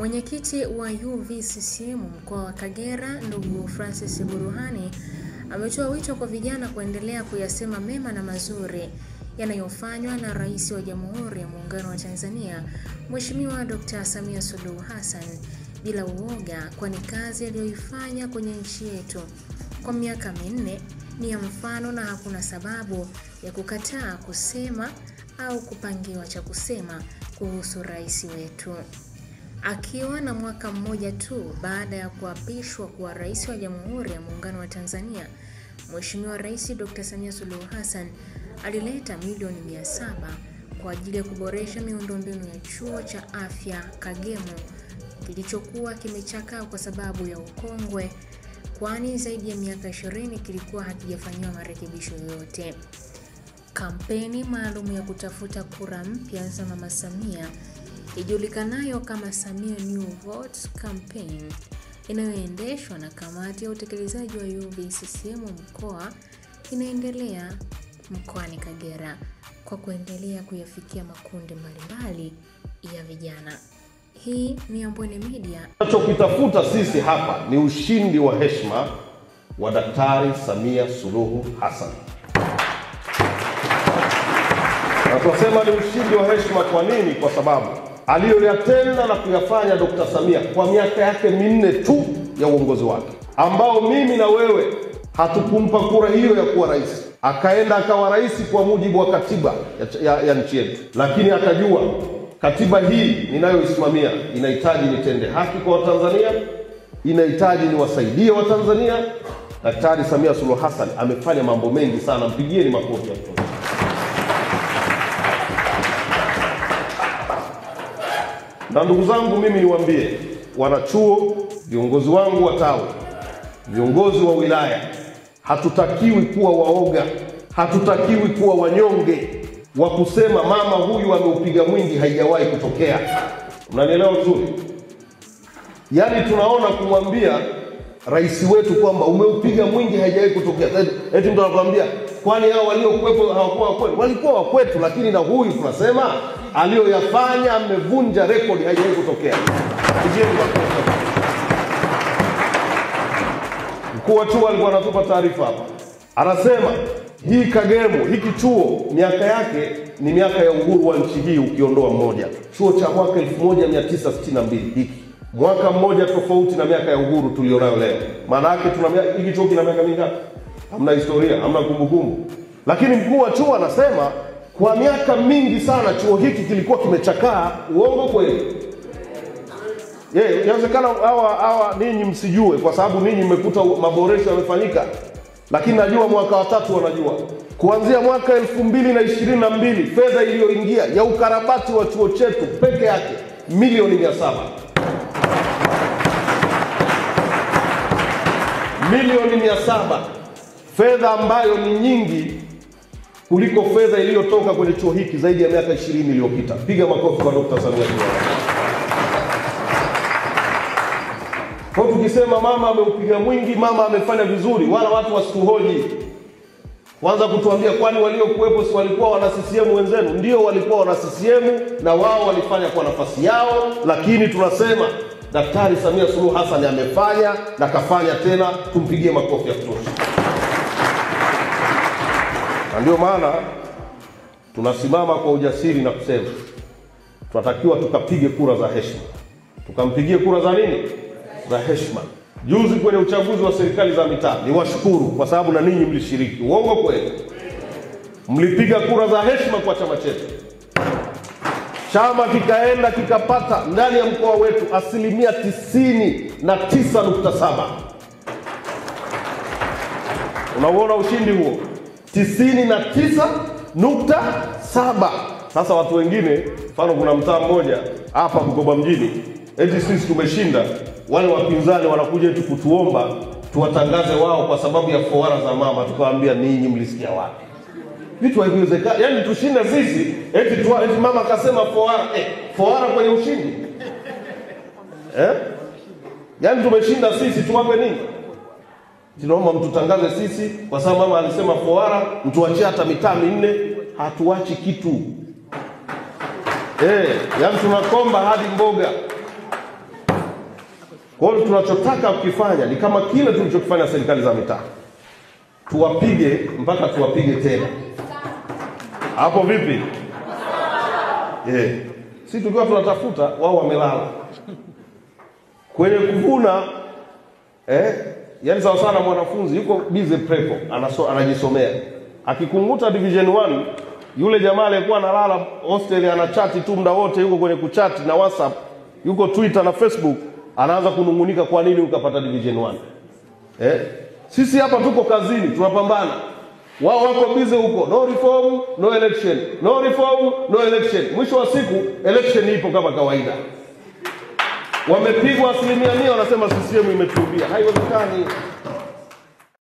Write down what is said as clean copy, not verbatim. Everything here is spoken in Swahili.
Mwenyekiti wa UVCCM mkoa wa Kagera, ndugu Francis Buruhani, ametoa wito kwa vijana kuendelea kuyasema mema na mazuri yanayofanywa na Rais wa Jamhuri ya Muungano wa Tanzania, Mheshimiwa Dr. Samia Suluhu Hassan bila uoga, kwani kazi aliyoifanya kwenye nchi yetu kwa miaka 4 ni ya mfano na hakuna sababu ya kukataa kusema au kupangiwa cha kusema kuhusu rais wetu. Akiwa na mwaka mmoja tu baada ya kuapishwa kuwa Rais wa Jamhuri ya Muungano wa Tanzania, Mheshimiwa Rais Dr. Samia Suluhu Hassan alileta milioni 700 kwa ajili ya kuboresha miundombinu ya chuo cha afya Kagemo kilichokuwa kimechakaa kwa sababu ya ukongwe, kwani zaidi ya miaka 20 kilikuwa hakijafanyiwa marekebisho yoyote. Kampeni maalum ya kutafuta kura mpya za Mama Samia ijulikanayo kama Samia New Votes Campaign inayoendeshwa na kamati ya utekelezaji wa UVCCM mkoa inaendelea mkoani Kagera kwa kuendelea kuyafikia makundi mbalimbali ya vijana. Hii ni Ambwene Media. Tunachokitafuta sisi hapa ni ushindi wa heshima wa Daktari Samia Suluhu Hassan. Na tunasema ni ushindi wa heshima kwa nini? Kwa sababu aliyoyatenda na kuyafanya Dr. Samia kwa miaka yake 4 tu ya uongozi wake, ambao mimi na wewe hatukumpa kura hiyo ya kuwa rais. Akaenda akawa rais kwa mujibu wa katiba ya nchi yetu, lakini akajua katiba hii ninayoisimamia inahitaji nitende haki kwa Watanzania, inahitaji niwasaidie Watanzania. Daktari Samia Suluhu Hassan amefanya mambo mengi sana, mpigieni makofi ya kutosha. Na ndugu zangu, mimi niwaambie wanachuo, viongozi wangu wa tawi, viongozi wa wilaya, hatutakiwi kuwa waoga, hatutakiwi kuwa wanyonge wa kusema mama huyu ameupiga mwingi, haijawahi kutokea. Unanielewa vizuri? Yaani tunaona kumwambia rais wetu kwamba umeupiga mwingi haijawahi kutokea. Eti mtu anakuambia kwani hao waliokuwepo hawakuwa wakwetu? Walikuwa wakwetu, lakini na huyu tunasema aliyoyafanya amevunja rekodi, haijawahi kutokea. Mkuu wa chuo alikuwa anatupa taarifa hapa. Anasema hii Kagemo, hiki chuo miaka yake ni miaka ya uhuru wa nchi hii ukiondoa mmoja. Chuo cha mwaka 1962 hiki. Mwaka mmoja tofauti na miaka ya uhuru tulionayo leo. Maana yake hiki chuo kina miaka mingapi? Hamna historia, hamna kumbukumbu. Lakini mkuu wa chuo anasema kwa miaka mingi sana chuo hiki kilikuwa kimechakaa. Uongo kweli? Inawezekana hawa ninyi msijue kwa sababu ninyi mmekuta maboresho yamefanyika. Lakini najua mwaka wa 3 wanajua. Kuanzia mwaka 2022 fedha iliyoingia ya ukarabati wa chuo chetu peke yake milioni 700. Milioni 700. Fedha ambayo ni nyingi kuliko fedha iliyotoka kwenye chuo hiki zaidi ya miaka 20 iliyopita. Piga makofi kwa Dr. Samia Suluhu Hassan. Kwa tukisema mama ameupiga mwingi, mama amefanya vizuri, wala watu wasituhoji. Kwanza kutuambia kwani waliokuwepo si walikuwa wana CCM wenzenu? Ndio walikuwa wana CCM na wao walifanya kwa nafasi yao, lakini tunasema Daktari Samia Suluhu Hassan amefanya na kafanya tena, tumpigie makofi ya kutosha. Na ndio maana tunasimama kwa ujasiri na kusema tunatakiwa tukapige kura za heshima. Tukampigie kura za nini? Za heshima. Juzi kwenye uchaguzi wa serikali za mitaa, niwashukuru kwa sababu na ninyi mlishiriki. Uongo kweli? Mlipiga kura za heshima kwa chama chetu. Chama kikaenda kikapata ndani ya mkoa wetu 99.7%. Unaona ushindi huo? 99.7. Sasa watu wengine, mfano kuna mtaa mmoja hapa Bukoba mjini, eti sisi tumeshinda, wale wapinzani wanakuja eti kutuomba tuwatangaze wao kwa sababu ya fowara za mama. Tukawaambia ninyi mlisikia wapi? Vitu haviwezekani. Yaani tushinde sisi eti mama akasema fowara, fowara kwenye ushindi. Yaani tumeshinda sisi, tuwape nini? Tunaomba mtutangaze sisi kwa sababu mama alisema fowara, mtuachie hata mitaa 4, hatuachi kitu. Yaani tunakomba hadi mboga. Kwa hiyo tunachotaka kukifanya ni kama kile tulichokifanya serikali za mitaa. Tuwapige mpaka tuwapige tena. Hapo vipi? Sisi tukiwa tunatafuta, wao wamelala. Kwenye kuvuna yani sawa sana mwanafunzi yuko busy prepo, anajisomea. Akikunguta division 1, yule jamaa aliyekuwa analala hostel anachati tu muda wote, yuko kwenye kuchati na WhatsApp, yuko Twitter na Facebook, anaanza kunungunika kwa nini ukapata division 1. Sisi hapa tuko kazini, tunapambana. Wao wako busy huko, no reform, no election. No reform, no election. Mwisho wa siku election ipo kama kawaida. Wamepigwa 100%, wanasema CCM imetumbia. Haiwezekani.